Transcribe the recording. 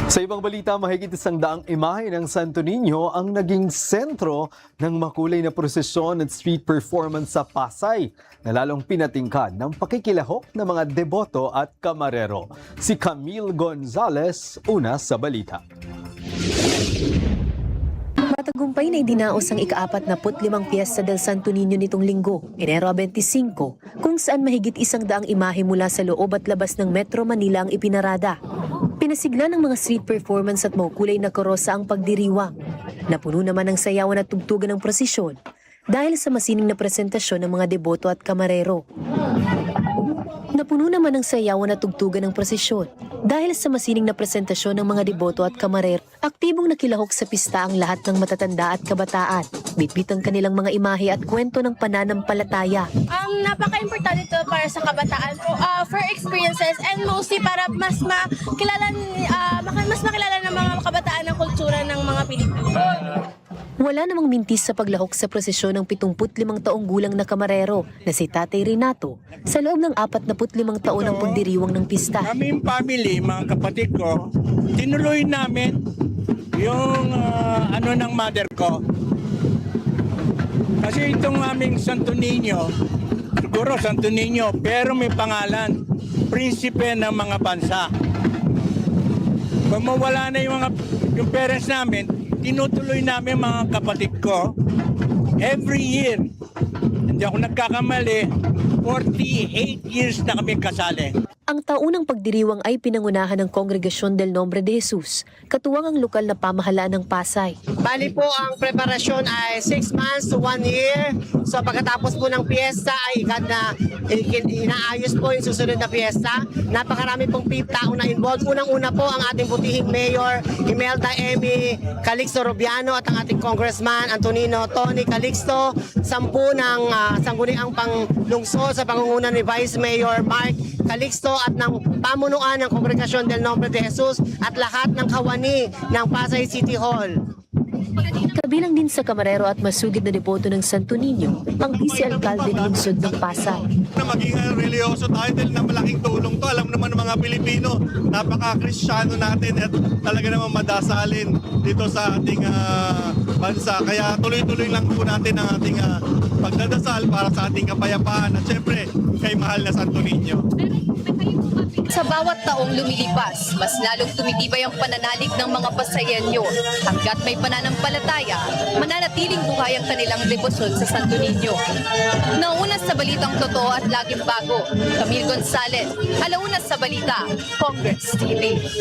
Sa ibang balita, mahigit 100 imahe ng Santo Niño ang naging sentro ng makulay na prosesyon at street performance sa Pasay na lalong pinatingkad ng pakikilahok ng mga deboto at kamarero. Si Camille Gonzalez, una sa balita. Matagumpay na idinaos ang ika-45 Fiesta del Santo Niño nitong linggo, Enero 25, kung saan mahigit 100 imahe mula sa loob at labas ng Metro Manila ang ipinarada. Pinasigla ng mga street performance at maukulay na karosa ang pagdiriwang. Napuno naman ang sayawan at tugtugan ng prosesyon dahil sa masining na presentasyon ng mga deboto at kamarero. Napuno naman ang sayawan at tugtugan ng prosesyon dahil sa masining na presentasyon ng mga deboto at kamarero. Aktibong nakilahok sa pista ang lahat ng matatanda at kabataan. Bitbit ang kanilang mga imahe at kwento ng pananampalataya. Napaka-importante ito para sa kabataan for experiences and mostly para mas makilala ng mga kabataan ang kultura ng mga Pilipino. Wala namang mintis sa paglahok sa prosesyon ng 75 taong gulang na kamarero na si Tatay Renato sa loob ng 45 taon ng pagdiriwang ng pista. Kaming family, mga kapatid ko, tinuloy namin yung ng mother ko. Kasi itong aming Santo Niño, siguro Santo Niño, pero may pangalan, prinsipe ng mga bansa. Kung mawala na yung parents namin, tinutuloy namin mga kapatid ko every year. Hindi ako nagkakamali, 48 years na kami kasali. Ang taunang pagdiriwang ay pinangunahan ng Kongregasyon del Nombre de Jesus, katuwang ang lokal na pamahalaan ng Pasay. Bali po ang preparasyon ay 6 months to 1 year. So pagkatapos po ng piyesta ay inaayos po yung susunod na piyesta. Napakarami pong tao na involved. Unang-una po ang ating butihing Mayor Imelda Emi Calixto Rubiano at ang ating Congressman Antonino Tony Calixto. 10 ng sangguniang panglungsod sa pangunguna ni Vice Mayor Mark Calixto at ng pamunuan ng Kongregasyon del Nombre de Jesus at lahat ng kawani ng Pasay City Hall. Kabilang din sa kamarero at masugid na deboto ng Santo Niño, ang vice-alkalde ng lungsod ng Pasay. Na maging religyoso tayo dahil na malaking tulong to. Alam naman ng mga Pilipino, napaka-Kristyano natin at talaga naman madasalin dito sa ating bansa. Kaya tuloy-tuloy lang po natin ang ating pagdadasal para sa ating kapayapaan at syempre kay mahal na Santo Niño. Sa bawat taong lumilipas, mas lalong tumitibay ang pananalig ng mga Pasayenyo. Hanggat may pananampalataya, mananatiling buhay ang kanilang debosyon sa Santo Niño. Nauna sa balitang totoo at laging bago, Camille Gonzalez, alauna sa balita, Congress TV.